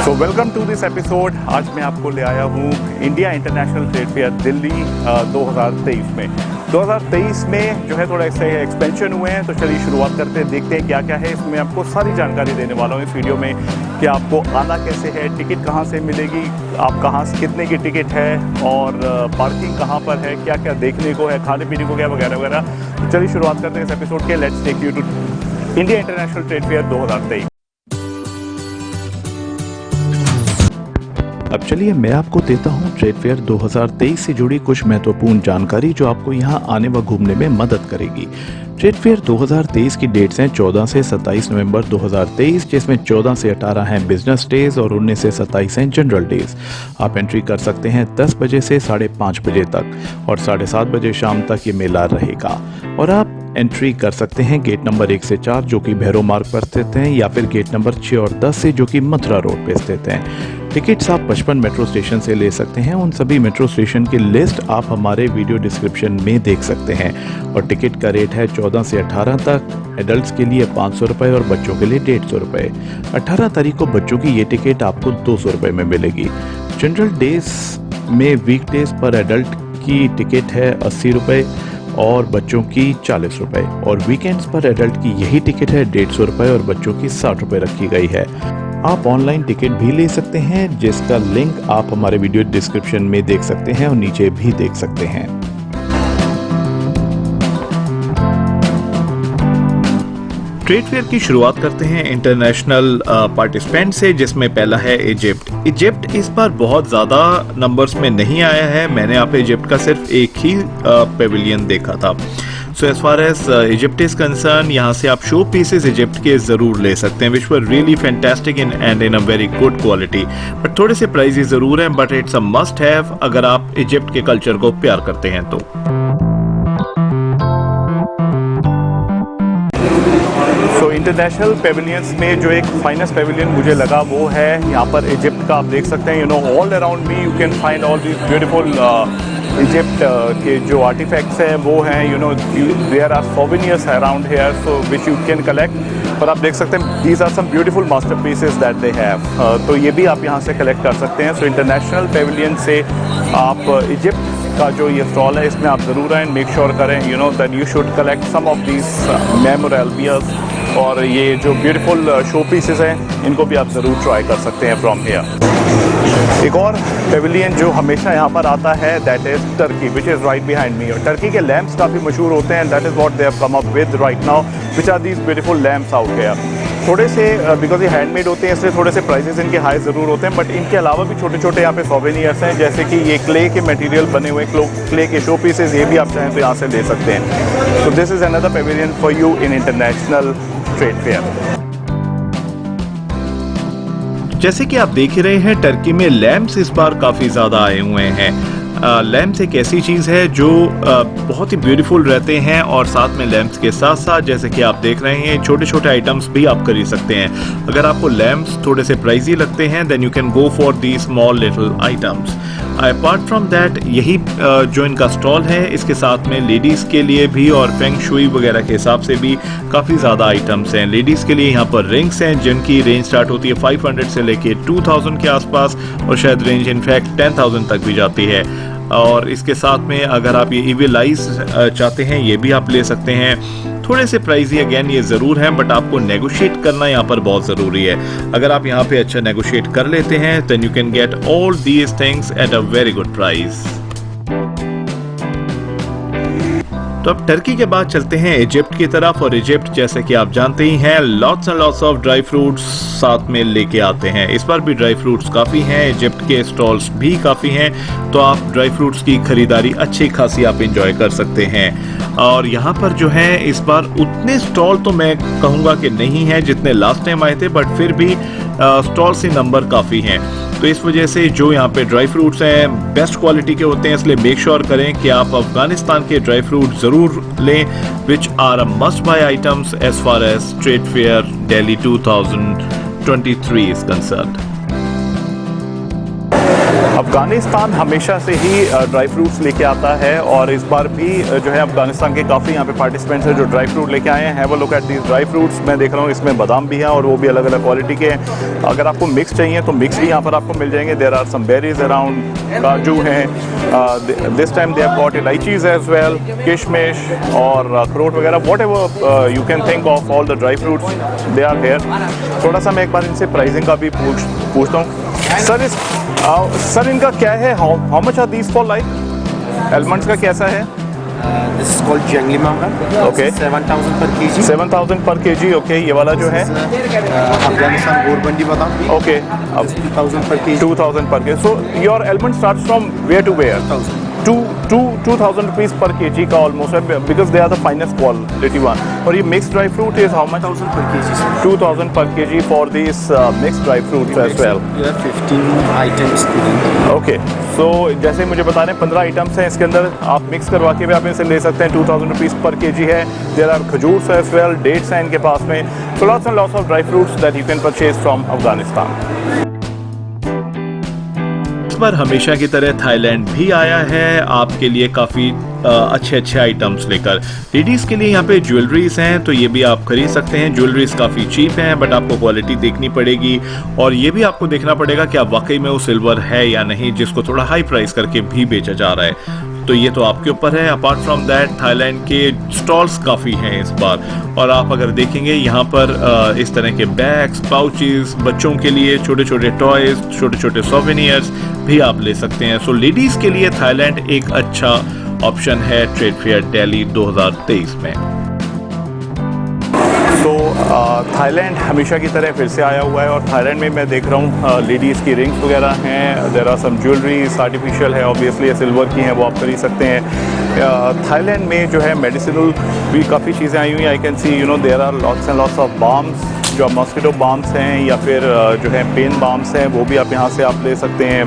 तो welcome to this episode. आज मैं आपको ले आया हूँ India International Trade fair Delhi 2023 में। 2023 में जो है थोड़ा इससे एक्सपेंशन हुए हैं, तो चलिए शुरुआत करते हैं, देखते हैं क्या क्या है इसमें। आपको सारी जानकारी देने वाला हूँ इस वीडियो में कि आपको आना कैसे है, टिकट कहाँ से मिलेगी, आप कहाँ से कितने की टिकट है और पार्किंग कहाँ पर है, क्या क्या देखने को है, खाने पीने को क्या वगैरह वगैरह। तो चलिए शुरुआत करते हैं इस एपिसोड के। Let's take you to India International Trade Fair 2023। अब चलिए मैं आपको देता हूं ट्रेड फेयर 2023 से जुड़ी कुछ महत्वपूर्ण जानकारी जो आपको यहां आने व घूमने में मदद करेगी। ट्रेड फेयर 2023 की डेट्स हैं 14 से 27 नवंबर 2023, जिसमें 14 से 18 हैं बिजनेस डेज और 19 से 27 हैं जनरल डेज। आप एंट्री कर सकते हैं 10 बजे से 5:30 बजे तक और 7:30 बजे शाम तक ये मेला रहेगा। और आप एंट्री कर सकते हैं गेट नंबर 1 से 4 जो कि भैरव मार्ग पर स्थित हैं, या फिर गेट नंबर 6 और 10 से जो कि मथुरा रोड पे स्थित हैं। टिकट्स आप 55 मेट्रो स्टेशन से ले सकते हैं। उन सभी मेट्रो स्टेशन की लिस्ट आप हमारे वीडियो डिस्क्रिप्शन में देख सकते हैं। और टिकट का रेट है 14 से 18 तक, एडल्ट्स के लिए 500 रुपये और बच्चों के लिए 150 रुपये। 18 तारीख को बच्चों की ये टिकट आपको 200 रुपये में मिलेगी। जनरल डेज में वीकडेज पर एडल्ट की टिकट है 80 रुपये और बच्चों की 40 रुपये, और वीकेंड्स पर एडल्ट की यही टिकट है 150 रुपये और बच्चों की 60 रुपये रखी गई है। आप ऑनलाइन टिकट भी ले सकते हैं, जिसका लिंक आप हमारे वीडियो डिस्क्रिप्शन में देख सकते हैं और नीचे भी देख सकते हैं। ट्रेड फेयर की शुरुआत करते हैं इंटरनेशनल पार्टिसिपेंट से, जिसमें पहला है इजिप्ट। इजिप्ट इस बार बहुत ज़्यादा नंबर्स में नहीं आया है। मैंने यहाँ पे इजिप्ट का सिर्फ एक ही पेविलियन देखा था। So as far as Egypt is concern, यहाँ से आप शो पीसेस इजिप्ट के ज़रूर ले सकते हैं, which were really fantastic and in a very good quality. But थोड़े से प्राइजेस ज़रूर हैं, but it's a must have अगर आप इजिप्ट के कल्चर को प्यार करते हैं तो। इंटरनेशनल पेविलियंस में जो एक फाइनेस्ट पेविलियन मुझे लगा वो है यहाँ पर इजिप्ट का। आप देख सकते हैं, all around me you can find all these beautiful Egypt के जो आर्टिफैक्ट्स हैं वो हैं, there are souvenirs around here so which you can collect. पर आप देख सकते हैं these are some beautiful masterpieces that they have, तो ये भी आप यहाँ से कलेक्ट कर सकते हैं। सो इंटरनेशनल पेविलियन से आप इजिप्ट का जो ये स्टॉल है इसमें आप ज़रूर आएँ, मेक श्योर करें that you should collect some of these memorabilia, और ये जो ब्यूटीफुल शो पीसेस हैं इनको भी आप ज़रूर ट्राई कर सकते हैं फ्रॉम हियर। एक और पेविलियन जो हमेशा यहाँ पर आता है that is Turkey, which is right behind me. और टर्की के लैम्प्स काफ़ी मशहूर होते हैं, that is what they have come up with right now, which are these beautiful lamps out here. थोड़े से बिकॉज ये हैंडमेड होते हैं इसलिए थोड़े से प्राइसेस इनके हाई ज़रूर होते हैं, बट इनके अलावा भी छोटे छोटे यहाँ पे सोवेनियर्स हैं, जैसे कि ये क्ले के मटेरियल बने हुए क्ले के शो पीसेस, ये भी आप चाहें तो यहाँ से ले सकते हैं। So this is another Pavilion for you in international Trade fair. जैसे कि आप देख ही रहे हैं, टर्की में लैम्प्स इस बार काफ़ी ज़्यादा आए हुए हैं। लैम्प्स एक ऐसी चीज़ है जो बहुत ही ब्यूटीफुल रहते हैं, और साथ में लैम्प्स के साथ साथ जैसे कि आप देख रहे हैं छोटे छोटे आइटम्स भी आप खरीद सकते हैं। अगर आपको लैम्प्स थोड़े से प्राइजी लगते हैं then you can go for the small little items. Apart from that यही जो इनका स्टॉल है इसके साथ में लेडीज़ के लिए भी और फेंग शुई वगैरह के हिसाब से भी काफ़ी ज़्यादा आइटम्स हैं। लेडीज़ के लिए यहाँ पर रिंग्स हैं जिनकी रेंज स्टार्ट होती है 500 से लेके 2000 के आसपास, और शायद रेंज इनफैक्ट 10,000 तक भी जाती है। और इसके साथ में अगर आप ये इविल आइज चाहते हैं ये भी आप ले सकते हैं। थोड़े से प्राइजी अगेन ये ज़रूर हैं, बट आपको नेगोशिएट करना यहाँ पर बहुत ज़रूरी है। अगर आप यहाँ पे अच्छा नेगोशिएट कर लेते हैं then you can get all these things at a very good price. तो अब टर्की के बाद चलते हैं इजिप्ट की तरफ, और इजिप्ट जैसे कि आप जानते ही हैं lots and lots of dry fruits साथ में लेके आते हैं। इस बार भी ड्राई फ्रूट्स काफ़ी हैं, इजिप्ट के स्टॉल्स भी काफ़ी हैं, तो आप ड्राई फ्रूट्स की खरीदारी अच्छी खासी आप इंजॉय कर सकते हैं। और यहाँ पर जो है इस बार उतने स्टॉल तो मैं कहूँगा कि नहीं है जितने लास्ट टाइम आए थे, बट फिर भी स्टॉल से नंबर काफ़ी हैं। तो इस वजह से जो यहाँ पे ड्राई फ्रूट्स हैं बेस्ट क्वालिटी के होते हैं, इसलिए मेक श्योर करें कि आप अफगानिस्तान के ड्राई फ्रूट ज़रूर लें, which are a must buy items as far as trade fair Delhi 2023 is concerned. Afghanistan हमेशा से ही ड्राई फ्रूट्स लेके आता है और इस बार भी जो है अफगानिस्तान के काफ़ी यहाँ पे पार्टिसिपेंट्स हैं जो ड्राई फ्रूट लेके आए हैं। Have a look at these dry fruits. मैं देख रहा हूँ इसमें बादाम भी हैं और वो भी अलग अलग क्वालिटी के हैं। अगर आपको मिक्स चाहिए तो मिक्स भी यहाँ पर आपको मिल जाएंगे। There are some berries around, काजू हैं, this time they have got इलायचीज एज वेल, किशमिश और अखरोट वगैरह, whatever you can think of all the dry fruits they are here. थोड़ा सा मैं एक बार इनसे प्राइसिंग का भी पूछता हूँ। सर इनका क्या है, how much are these for like almonds का कैसा है? This is called Jangli Manga. Okay. 7,000 per kg. 7,000 पर केजी। ओके, ये वाला जो है Afghanistan Gorbandi Badam. ओके, अब 2,000 per kg. 2,000 per KG. So your almond starts from where to where? 2,000 rupees per KG का ऑलमोस्ट है, because they are the finest quality one. और ये mix dry fruit is how much? 2,000 per kg. 2,000 per kg for this mix dry fruits as well. You have 15 items to do. Okay, so जैसे मुझे बता रहे हैं 15 items हैं इसके अंदर, आप मिक्स करवा के भी आप इनसे ले सकते हैं। 2,000 रुपीज़ पर केजी है। देयर आर खजूर एज वेल, डेट्स हैं इनके पास में। So lots and lots of dry fruits that you can purchase from Afghanistan. इस बार हमेशा की तरह थाईलैंड भी आया है आपके लिए काफ़ी अच्छे आइटम्स लेकर। लेडीज़ के लिए यहाँ पे ज्वेलरीज हैं तो ये भी आप खरीद सकते हैं। ज्वेलरीज काफ़ी चीप हैं बट आपको क्वालिटी देखनी पड़ेगी और ये भी आपको देखना पड़ेगा कि आप वाकई में वो सिल्वर है या नहीं, जिसको थोड़ा हाई प्राइस करके भी बेचा जा रहा है। तो ये तो आपके ऊपर है। अपार्ट फ्रॉम दैट थाईलैंड के स्टॉल्स काफ़ी हैं इस बार और आप अगर देखेंगे यहाँ पर इस तरह के बैग्स, पाउचेस, बच्चों के लिए छोटे छोटे टॉयज, छोटे छोटे सोवेनियर्स भी आप ले सकते हैं। सो लेडीज़ के लिए थाईलैंड एक अच्छा ऑप्शन है ट्रेड फेयर दिल्ली 2023 में। तो थाईलैंड हमेशा की तरह फिर से आया हुआ है और थाईलैंड में मैं देख रहा हूँ लेडीज़ की रिंग्स वगैरह हैं। There are some jewelleries, artificial है ऑब्वियसली, सिल्वर की हैं, वो आप खरीद सकते हैं। थाईलैंड में जो है मेडिसिनल भी काफ़ी चीज़ें आई हुई हैं। I can see there are lots and lots of balms, जो मॉस्किटो बाम्स हैं या फिर जो है पेन बाम्स हैं, वो भी आप यहाँ से आप ले सकते हैं।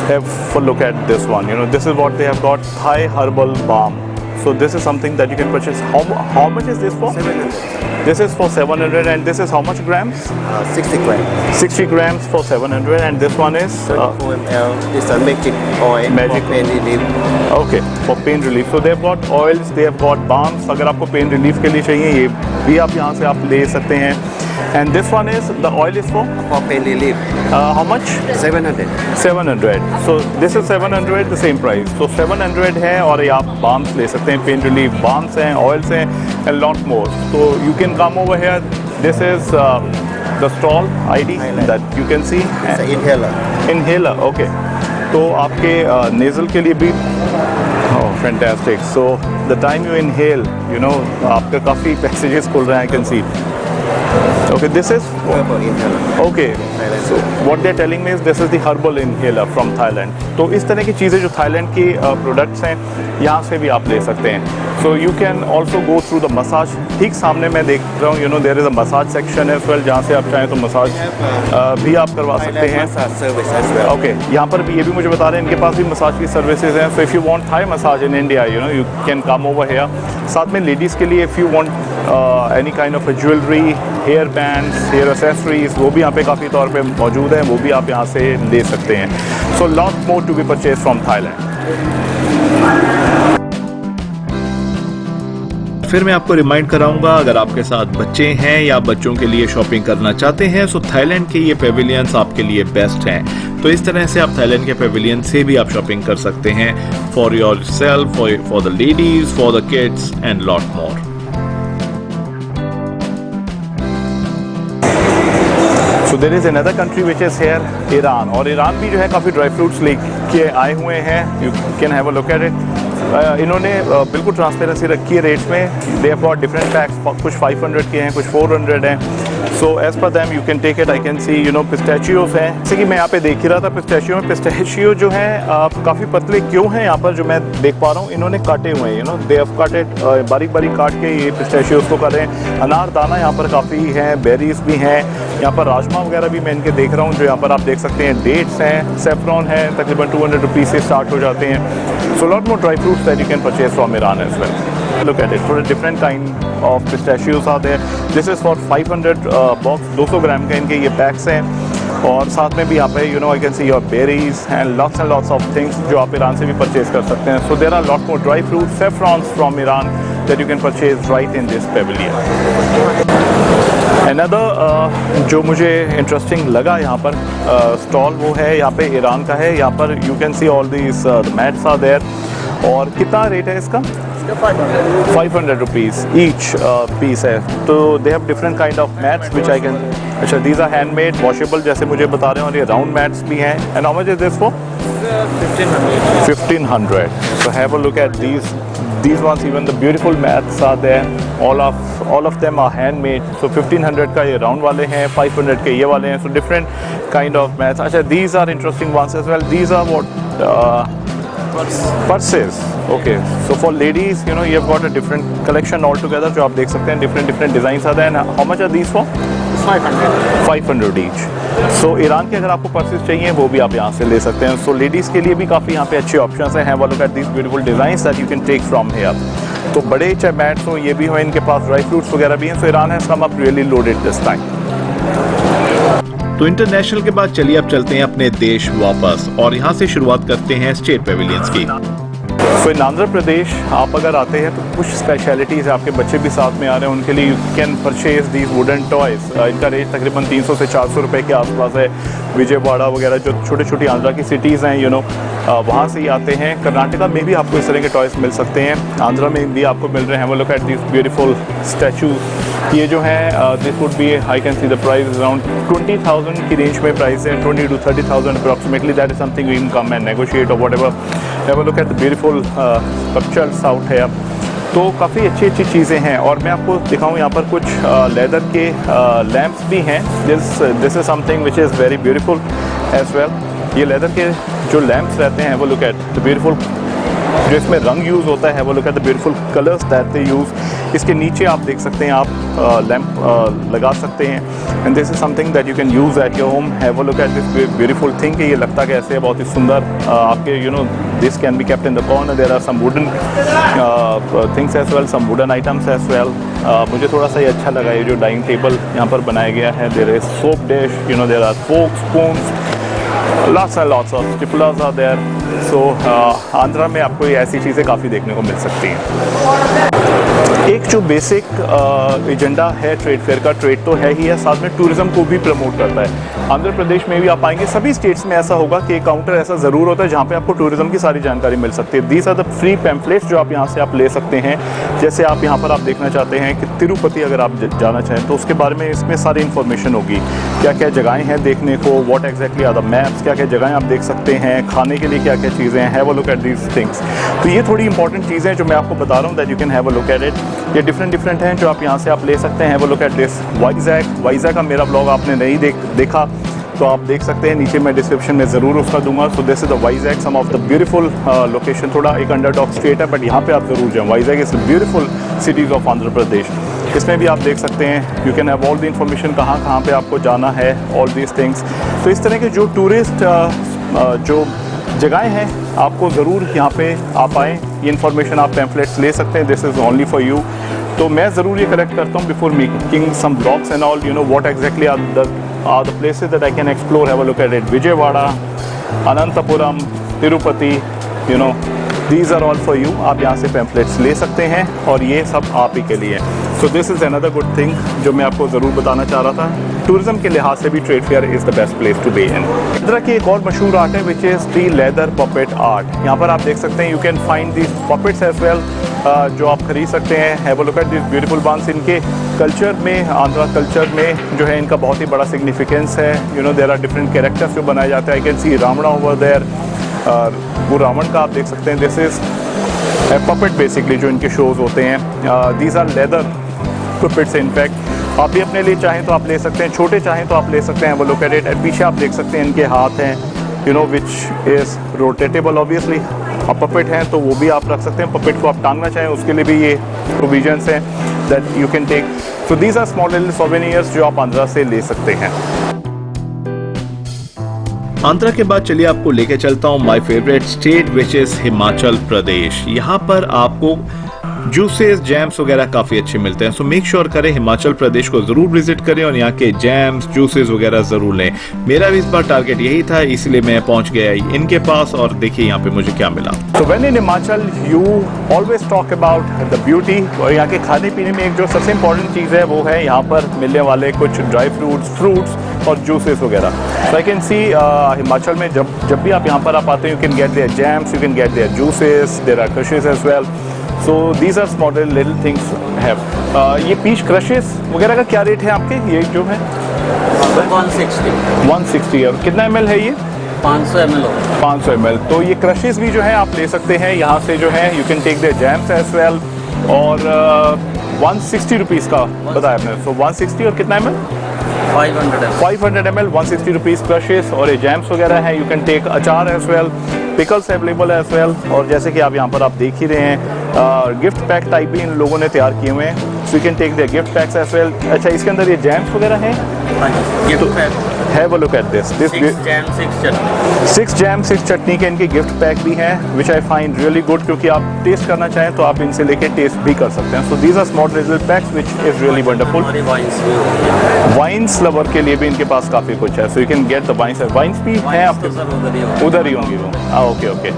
Have a look at this one, this is what they have got, Thai herbal balm. So this is something that you can purchase. How much is this for? 700. This is for 700 and this is how much grams? 60 grams. 60 grams for 700 and this one is 24 ml. This is magic oil. Magic. For pain relief. okay for pain relief. So they have got oils, they have got balms. अगर आपको pain relief के लिए चाहिए ये भी आप यहाँ से आप ले सकते हैं। And this one is, the oil is for? For pain relief. How much? 700. 700. So this is 700, the same price. So 700 है और ये आप balms ले सकते हैं, pain relief balms हैं, oils हैं, and lot more. So you can come over here. This is the stall ID that you can see. It's an inhaler. Inhaler, okay. तो आपके nasal के लिए भी fantastic. So the time you inhale, आपका काफ़ी passages खुल रहे हैं, I can see. Okay, this is Herbal inhaler. okay. So what they're telling me is this is the herbal inhaler from Thailand. तो इस तरह की चीज़ें जो थाईलैंड की प्रोडक्ट्स हैं यहाँ से भी आप ले सकते हैं। So you can also go through the massage. ठीक सामने मैं देख रहा हूँ there is a massage section as well जहाँ से आप चाहें तो मसाज भी आप करवा सकते हैं। Massage service as well. Okay, यहाँ पर भी ये भी मुझे बता रहे हैं इनके पास भी मसाज की सर्विसेज हैं। So if you want Thai massage in India you can come over here. साथ में लेडीज़ के लिए if you want any kind of jewellery, hair bands, hair accessories, वो भी यहाँ पे काफ़ी तौर पे मौजूद हैं, वो भी आप यहाँ से ले सकते हैं। So lot more to be purchase from Thailand. फिर मैं आपको रिमाइंड कराऊंगा, अगर आपके साथ बच्चे हैं या बच्चों के लिए शॉपिंग करना चाहते हैं तो थाईलैंड के ये पेविलियंस आपके लिए बेस्ट हैं। तो इस तरह से आप थाईलैंड के पेविलियन से भी आप शॉपिंग कर सकते हैं for your self, for the ladies, for the kids and lot more. So there is another country which is here, Iran, और ईरान भी जो है काफ़ी ड्राई फ्रूट्स लेके आए हुए हैं। You can have a look at it. इन्होंने बिल्कुल ट्रांसपेरेंसी रखी है रेट्स में। They have got different packs, कुछ 500 के हैं, कुछ 400 हैं। So as per them you can take it. I can see pistachios हैं, जैसे कि मैं यहाँ पे देख ही रहा था पिस्टैचियो में। पिस्टैचियो जो है काफ़ी पतले क्यों हैं यहाँ पर, जो मैं देख पा रहा हूँ इन्होंने काटे हुए हैं। दे हैव कट इट, बारीक बारीक काट के ये पिस्टैचियोज को कर रहे हैं। अनार दाना यहाँ पर काफ़ी हैं, बेरीज भी हैं, यहाँ पर राजमा वगैरह भी मैं इनके देख रहा हूँ जो यहाँ पर आप देख सकते हैं। डेट्स हैं, सेफ्रॉन है, तकरीबन 200 रुपीज़ से स्टार्ट हो जाते हैं। So lot more dry fruits that you can purchase from Iran as well. Look at it, for a different kind of pistachios are there. This is for 500 box, 200 ग्राम के इनके ये PACS हैं और साथ में भी यहाँ पे I can see your berries and lots of things जो आप ईरान से भी परचेज कर सकते हैं. So there are lot more dry fruit saffrons from Iran that you can purchase right in this pavilion. Another जो मुझे इंटरेस्टिंग लगा यहाँ पर स्टॉल वो है यहाँ पे ईरान का है. यहाँ पर you can see all these mats are there. और कितना रेट है इसका? 500 रुपीज़ ईच पीस है. तो they have different kind of mats which I can. अच्छा, दीज आर हैंडमेड वॉशेबल जैसे मुझे बता रहे हैं, और ये राउंड मैट्स भी हैं. And how much is this for? 1500. So have a look at these ones. Even the beautiful mats are there. All of them are handmade. So 1500 का ये round वाले हैं, 500 के ये वाले हैं. So different kind of mats. अच्छा, these are interesting ones as well. These are what? Purses. Okay. So for ladies, you have got a different collection altogether. जो आप देख सकते हैं, different designs are there. And how much are these for? 500 each. So Iran के अगर आपको purses चाहिए वो भी आप यहाँ से ले सकते हैं. सो लेडीज़ के लिए भी काफ़ी यहाँ पे अच्छे ऑप्शंस हैं. Have a look at these beautiful designs that you can take from here. तो बड़े चाहे मैट्स हो, ये भी हो, इनके पास ड्राई फ्रूट्स वगैरह भी हैं. So Iran has come up really loaded this time. तो इंटरनेशनल के बाद चलिए अब चलते हैं अपने देश वापस और यहाँ से शुरुआत करते हैं स्टेट पेविलियंस की. सो इन आंध्र प्रदेश आप अगर आते हैं तो कुछ स्पेशलिटीज़, आपके बच्चे भी साथ में आ रहे हैं, उनके लिए you can purchase these wooden toys. इनका रेट तकरीबन 300 से 400 रुपये के आसपास है. विजयवाड़ा वगैरह जो छोटी छोटी आंध्रा की सिटीज़ हैं, वहाँ से ही आते हैं. कर्नाटका में भी आपको इस तरह के टॉयज़ मिल सकते हैं. आंध्रा में भी आपको मिल रहे हैं. वो look at this beautiful statues. ये जो है this would be, I can see the price around 20,000 की रेंज में प्राइस है. 20 to 30,000 approximately. That is something you can come and negotiate और whatever. Have a look at the beautiful sculptures out है. तो काफ़ी अच्छी चीज़ें हैं. और मैं आपको दिखाऊं यहाँ पर कुछ लेदर के लैम्प्स भी हैं. This is something which is very beautiful as well. ये लेदर के जो लैम्प्स रहते हैं, वो लुक एट द ब्यूटीफुल, जो इसमें रंग यूज़ होता है, वो look at the beautiful colours that they use. इसके नीचे आप देख सकते हैं, आप लैंप लगा सकते हैं. And this is something that you can use at your home. Have a look at this beautiful thing. ये लगता कैसे है, बहुत ही सुंदर. आपके this can be kept in the corner. There are some wooden things as well, some wooden items as well. मुझे थोड़ा सा ये अच्छा लगा, ये जो डाइनिंग टेबल यहाँ पर बनाया गया है. There is soap dish, there are forks, spoons, lots and lots of stipulas are there. So Andhra में आपको ये ऐसी चीज़ें काफ़ी देखने को मिल सकती हैं. एक जो बेसिक एजेंडा है ट्रेड फेयर का, ट्रेड तो है ही है, साथ में टूरिज्म को भी प्रमोट करता है. आंध्र प्रदेश में भी आप आएंगे, सभी स्टेट्स में ऐसा होगा कि एक काउंटर ऐसा ज़रूर होता है जहाँ पे आपको टूरिज्म की सारी जानकारी मिल सकती है. These are the free pamphlets जो आप यहाँ से आप ले सकते हैं. जैसे आप यहाँ पर आप देखना चाहते हैं कि तिरुपति अगर आप जाना चाहें तो उसके बारे में इसमें सारी इन्फॉर्मेशन होगी. क्या क्या जगहें हैं देखने को, what exactly are the maps, क्या क्या जगहें आप देख सकते हैं, खाने के लिए क्या क्या चीज़ें हैं. Have a look at these things. तो ये थोड़ी इंपॉर्टेंट चीज़ें हैं जो मैं आपको बता रहा हूँ, that you can have a look at it. ये डिफरेंट हैं जो आप यहाँ से आप ले सकते हैं. वो लुक एट दिस वाइजैक का मेरा ब्लॉग आपने नहीं देखा तो आप देख सकते हैं, नीचे मैं डिस्क्रिप्शन में ज़रूर उसका दूंगा. So this is the Vizag, some of the beautiful location. थोड़ा एक अंडरडॉग स्टेट है बट यहाँ पे आप ज़रूर जाएं. Vizag is beautiful cities of Andhra Pradesh. इसमें भी आप देख सकते हैं, you can have all the information, कहाँ पे आपको जाना है, ऑल दीज थिंग्स. तो इस तरह के जो टूरिस्ट जो जगहें हैं, आपको ज़रूर यहाँ पे आप आएँ. ये इन्फॉर्मेशन आप पैम्फलेट्स ले सकते हैं. This is only for you. तो मैं ज़रूर ये कलेक्ट करता हूँ before making some blogs and all. What exactly are the places that I can explore. Have a look at it. Vijayawada, Anantapuram, Tirupati, these are all for you. आप यहाँ से pamphlets ले सकते हैं और ये सब आप ही के लिए. So this is another good thing जो मैं आपको ज़रूर बताना चाह रहा था. टूरिज्म के लिहाज से भी trade fair is the best place to be in. इधर की एक और मशहूर आर्ट है which is the leather puppet art. यहाँ पर आप देख सकते हैं, you can find this puppets as well जो आप खरीद सकते हैं. Have a look at this beautiful ones. इनके कल्चर में, आंध्रा कल्चर में जो है इनका बहुत ही बड़ा सिग्निफिकेंस है. देयर आर डिफरेंट कैरेक्टर्स जो बनाए जाते हैं. I can see Ravana over there. वो रावण का आप देख सकते हैं. दिस इज पपेट बेसिकली जो इनके शोज होते हैं. These are leather puppets. In fact आप भी अपने लिए चाहें तो आप ले सकते हैं, छोटे चाहें तो आप ले सकते हैं. वो लुक एट इट. पीछे आप देख सकते हैं इनके हाथ हैं, विच इज़ रोटेटेबल. ऑब्वियसली अब पपेट हैं तो वो भी आप रख सकते हैं. पपेट को आप टांगना चाहें उसके लिए भी ये प्रोविजंस हैं that you can take. So these are small little souvenirs जो आप आंध्रा से ले सकते हैं. आंध्रा के बाद चलिए आपको लेके चलता हूँ my favourite state which is Himachal Pradesh. यहाँ पर आपको जूसेस जैम्स वगैरह काफी अच्छे मिलते हैं। सो मेक श्योर करें हिमाचल प्रदेश को जरूर विजिट करें और यहाँ के जैम्स जूसेस वगैरह जरूर लें। मेरा भी इस बार टारगेट यही था, इसलिए मैं पहुंच गया इनके पास और देखिए यहाँ पे मुझे क्या मिला। So when in Himachal, you always talk about the beauty, और यहाँ के खाने पीने में एक जो सबसे इम्पोर्टेंट चीज़ है वो है यहाँ पर मिलने वाले कुछ ड्राई फ्रूट्स और जूसेस वगैरह। So I can see Himachal में जब भी आप यहाँ पर आप आते हैं, you can get their jams, you can get their juices, there are crushes as well. So these are small little things have. ये पीच क्रशेस वगैरह का क्या रेट है आपके? ये जो है 160 और कितना ml है ये? 500 ml होगा। 500 ml। तो ये क्रशेस भी जो है आप ले सकते हैं यहाँ से जो है, you can take the jams as well. और 160 रुपीज़ का बताया आपने, सो 160 और कितना ml? 500 ml 160 rupees crushes. और ये जैम्स वगैरह हैं, you can take achar as well, pickles available as well. और जैसे कि आप यहाँ पर आप देख ही रहे हैं, गिफ्ट पैक टाइप भी इन लोगों ने तैयार किए हुए हैं, so you can take the gift packs as well. अच्छा, इसके अंदर ये जैम्स वगैरह हैं, gift pack have a look at this 6 jam 6 chutney के इनके गिफ्ट पैक भी हैं, which I find really good, क्योंकि आप टेस्ट करना चाहें तो आप इनसे लेके टेस्ट भी कर सकते हैं। So these are small little packs which is really wonderful. Wines lover के लिए भी इनके पास काफ़ी कुछ है, so you can get the wines भी हैं आपके उधर ही होंगी वो। ओके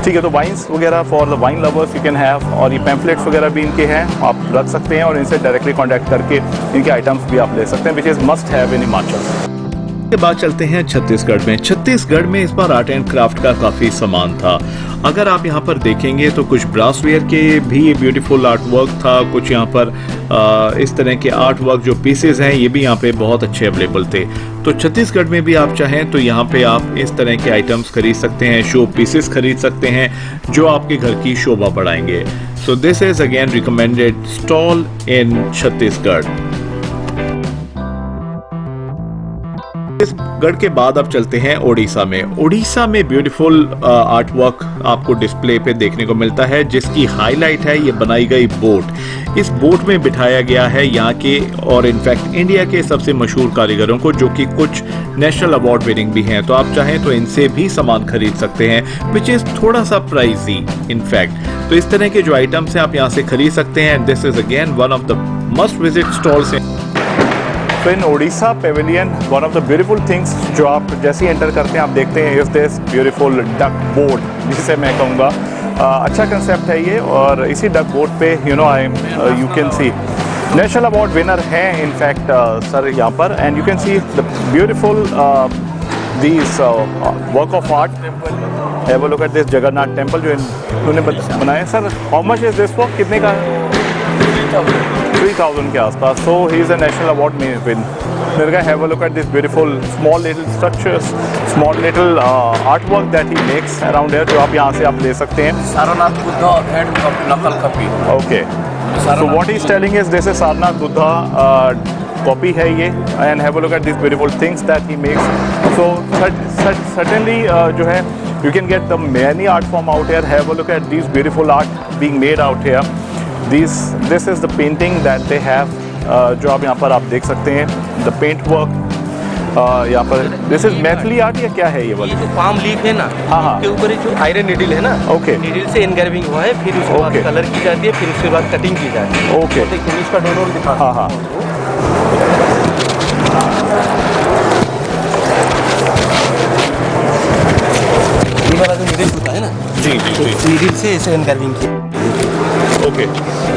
ठीक है। तो वाइन्स वगैरह for the wine lovers you can have, और ये पैम्फलेट्स वगैरह भी इनके हैं, आप रख सकते हैं और इनसे डायरेक्टली कॉन्टैक्ट करके इनके आइटम्स भी आप ले सकते हैं, which is must have in Himachal. के बाद चलते हैं छत्तीसगढ़ में। छत्तीसगढ़ में इस बार आर्ट एंड क्राफ्ट का काफी सामान था। अगर आप यहाँ पर देखेंगे तो कुछ ब्रासवेयर के भी ब्यूटीफुल आर्ट वर्क था, कुछ यहाँ पर इस तरह के आर्ट वर्क जो पीसेस हैं ये भी यहाँ पे बहुत अच्छे अवेलेबल थे। तो छत्तीसगढ़ में भी आप चाहें तो यहाँ पे आप इस तरह के आइटम्स खरीद सकते हैं, शो पीसेस खरीद सकते हैं जो आपके घर की शोभा बढ़ाएंगे। So this is again recommended stall in Chhattisgarh. Chhattisgarh के बाद अब चलते हैं ओडिशा में। ओडिशा में ब्यूटीफुल आर्ट वर्क आपको डिस्प्ले पे देखने को मिलता है, जिसकी हाईलाइट है ये बनाई गई बोट। इस बोट में बिठाया गया है यहाँ के और इनफैक्ट इंडिया के सबसे मशहूर कारीगरों को, जो कि कुछ नेशनल अवार्ड विनिंग भी हैं। तो आप चाहें तो इनसे भी सामान खरीद सकते हैं, विच इज थोड़ा सा प्राइजी इनफैक्ट। तो इस तरह के जो आइटम्स हैं आप यहाँ से खरीद सकते हैं। This is again one of the must visit stalls. तो in Odisha pavilion one of the beautiful things जो आप जैसे ही एंटर करते हैं आप देखते हैं, is this beautiful duck boat, जिसे मैं कहूँगा अच्छा कंसेप्ट है ये। और इसी डक बोट पे you can see national award winner हैं इनफैक्ट सर यहाँ पर, and you can see the beautiful this work of art. Have a look at this Jagannath temple जो इन्होंने बनाया। Sir how much is this for, कितने का? 3,000 के आसपास। So he is a national award winner. Have a look at this beautiful small little structures, small little artwork that he makes around here, जो आप यहाँ से आप ले सकते हैं। सारनाथ बुद्धा हैंड नकल copy. Okay. So what he's telling is this is Sarnath Buddha copy है ये, and have a look at these beautiful things that he makes. So certainly जो है you can get the many art form out here. Have a look at these beautiful art being made out here. This is the painting that they have, जो आप यहाँ पर आप देख सकते हैं, the paint work यहाँ पर। दिस इज मैथिली आर्ट या क्या है ये वाली? जो पाम लीफ है ना, हाँ। के ऊपर जो आयरन नीडल है ना, ओके, नीडल से एनग्रेविंग हुआ है, फिर उसके बाद कलर की जाती है, फिर उसके बाद कटिंग की जाती है। ओके, देखिए इसका डोनर दिखा। हाँ। ये वाला जो नीडल होता है ना, जी नीडल से ऐसे एनग्रेविंग की। ओके,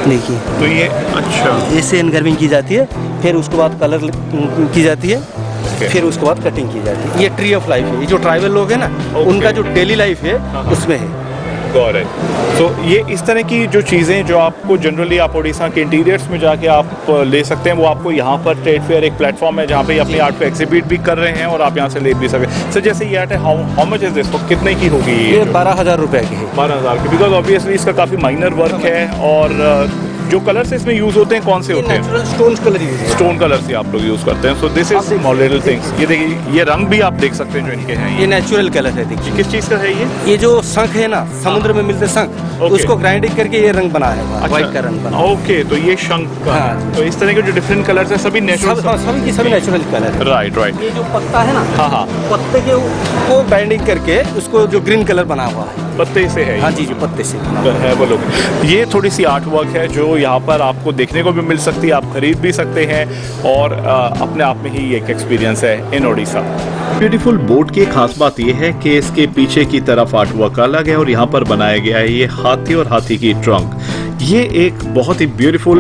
देखिए तो ये अच्छा ऐसे एनग्रेविंग की जाती है, फिर उसके बाद कलर की जाती है, फिर उसके बाद कटिंग की जाती है। ये ट्री ऑफ लाइफ है, ये जो ट्राइबल लोग हैं ना, उनका जो डेली लाइफ है उसमें है। Got it. तो ये इस तरह की जो चीज़ें जो आपको जनरली आप उड़ीसा के इंटीरियर्स में जाके आप ले सकते हैं, वो आपको यहाँ पर ट्रेड फेयर एक प्लेटफॉर्म है जहाँ पे अपनी आर्ट को एग्जिबिट भी कर रहे हैं और आप यहाँ से ले भी सकते हैं। सर जैसे ये आर्ट है, हाउ मच इज दिस, कितने की होगी ये? 12,000 रुपये की है। 12,000 की, बिकॉज ऑब्वियसली इसका काफ़ी माइनर वर्क है। और जो कलर्स इसमें यूज होते हैं कौन से होते हैं? नेचुरल स्टोन कलर यूज है। स्टोन कलर्स ही आप लोग यूज करते हैं। सो this is small little things. ये देखिए, ये रंग भी आप देख सकते हैं जो इनके हैं। ये नेचुरल कलर है। देखिए किस चीज़ का है ये? ये जो शंख है ना, समुद्र में मिलते शंख, उसको ग्राइंडिंग करके ये रंग बनाया है, व्हाइट का रंग बना। ओके, तो ये शंख का। हाँ। तो इस तरह के जो डिफरेंट कलर्स हैं सभी नेचुरल, सभी की सभी नेचुरल कलर है। राइट। ये जो पत्ता है ना, हाँ, पत्ते के को ग्राइंडिंग करके उसको जो ग्रीन कलर बना हुआ है, पत्ते से है हाँ जी जी, पत्ते से बना हुआ है। है वो लोग। ये थोड़ी सी आर्ट वर्क है जो यहाँ पर आपको देखने को भी मिल सकती है, आप खरीद भी सकते हैं और अपने आप में ही एक एक्सपीरियंस है इन ओडिशा। ब्यूटीफुल बोट की खास बात यह है कि इसके पीछे की तरफ आर्ट वर्क अलग है और यहाँ पर बनाया गया है ये हाथी और हाथी की ट्रंक। ये एक बहुत ही ब्यूटीफुल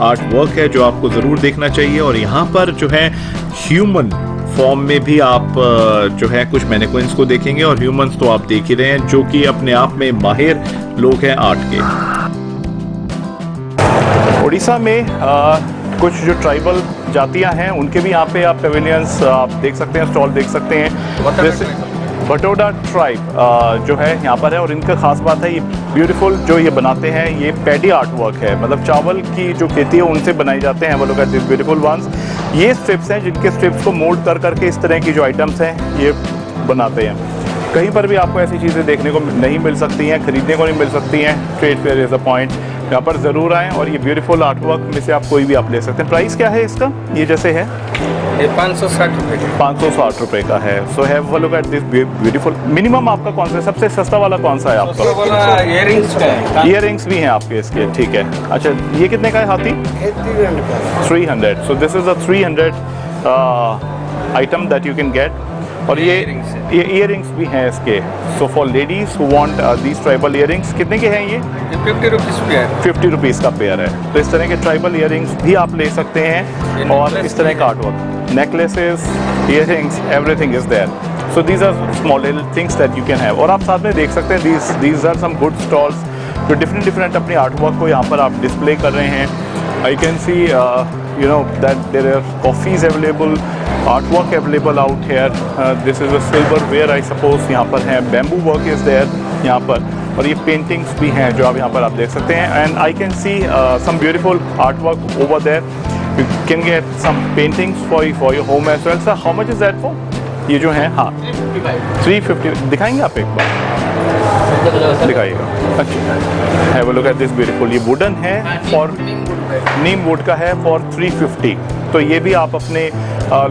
आर्ट वर्क है जो आपको जरूर देखना चाहिए। और यहाँ पर जो है ह्यूमन फॉर्म में भी आप जो है कुछ मैनिक्विन्स को देखेंगे और ह्यूमंस तो आप देख ही रहे हैं जो कि अपने आप में माहिर लोग हैं आर्ट के। उड़ीसा में कुछ जो ट्राइबल जातियां हैं उनके भी यहाँ पे आप पेविलियंस आप देख सकते हैं, स्टॉल देख सकते हैं। जैसे बटोडा ट्राइब जो है यहाँ पर है और इनका खास बात है ये ब्यूटीफुल जो ये बनाते हैं ये पैडी आर्ट वर्क है, मतलब चावल की जो खेती है उनसे बनाई जाते हैं वो लोग दिस ब्यूटीफुल वंस। ये स्ट्रिप्स हैं जिनके स्ट्रिप्स को मोल्ड कर करके इस तरह की जो आइटम्स हैं ये बनाते हैं। कहीं पर भी आपको ऐसी चीज़ें देखने को नहीं मिल सकती हैं, खरीदने को नहीं मिल सकती हैं। Trade fair is a point, यहाँ पर ज़रूर आएँ और ये ब्यूटीफुल आर्ट वर्क में से आप कोई भी आप ले सकते हैं। प्राइस क्या है इसका? ये जैसे है ये 560 रुपये का। 560 रुपये का है। So have a look at this beautiful. Minimum आपका कौन सा, सबसे सस्ता वाला कौन सा है आपका? इयरिंग्स का है। इयररिंग्स भी हैं आपके इसके, ठीक है। अच्छा ये कितने का है हाथी? 300। सो this is a 300 item that you can gate. और ये इयररिंग्स भी हैं इसके। So for ladies who want these tribal earrings, कितने के हैं ये? 50 रुपीज़ पेयर। 50 रुपीज़ का पेयर है। तो इस तरह के ट्राइबल इयररिंग्स भी आप ले सकते हैं और इस तरह का artwork, necklaces, earrings, everything is there. So these are small little things that you can have. और आप साथ में देख सकते हैं these are some good stalls जो डिफरेंट अपने आर्टवर्क को यहाँ पर आप डिस्प्ले कर रहे हैं। I can see you know that there are coffees available, artwork available out here. This is a silverware I suppose यहाँ पर है, bamboo work is there यहाँ पर, और ये paintings भी हैं जो आप यहाँ पर आप देख सकते हैं। And I can see some beautiful artwork over there. You can get some paintings for your home as well. Sir, how much is that for? ये जो है हाँ 350 दिखाएंगे आप एक बार, दिखाइएगा। अच्छा have a look at this beautiful. ये wooden है और नीम वुड का है फॉर 350। तो ये भी आप अपने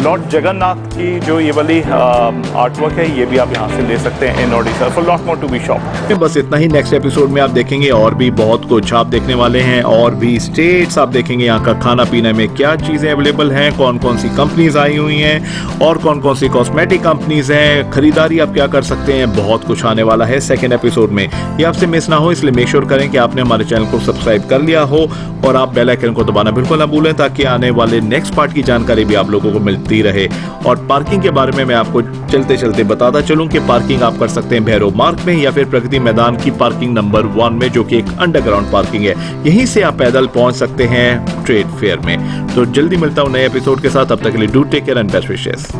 लॉर्ड जगन्नाथ की जो ये वाली आर्टवर्क है ये भी आप यहाँ से ले सकते हैं in Odisha. For lot more to be shop. बस इतना ही। नेक्स्ट एपिसोड में आप देखेंगे और भी बहुत कुछ आप देखने वाले हैं, और भी स्टेट्स आप देखेंगे यहाँ का खाना पीने में क्या चीजें अवेलेबल हैं, कौन कौन सी कंपनीज आई हुई हैं और कौन कौन सी कॉस्मेटिक कंपनीज हैं, खरीदारी आप क्या कर सकते हैं। बहुत कुछ आने वाला है सेकेंड एपिसोड में, ये आपसे मिस ना हो, इसलिए मेक श्योर करें कि आपने हमारे चैनल को सब्सक्राइब कर लिया हो और आप बेल आइकन को दबाना बिल्कुल ना भूलें ताकि आने वाले नेक्स्ट पार्ट की जानकारी भी आप लोगों को मिलती रहे। और पार्किंग के बारे में मैं आपको चलते चलते बताता चलूं कि पार्किंग आप कर सकते हैं भैरव मार्ग में या फिर प्रगति मैदान की पार्किंग नंबर 1 में, जो कि एक अंडरग्राउंड पार्किंग है। यहीं से आप पैदल पहुंच सकते हैं ट्रेड फेयर में। तो जल्दी मिलता हूं नए एपिसोड के साथ, तब तक के लिए do take care and best wishes.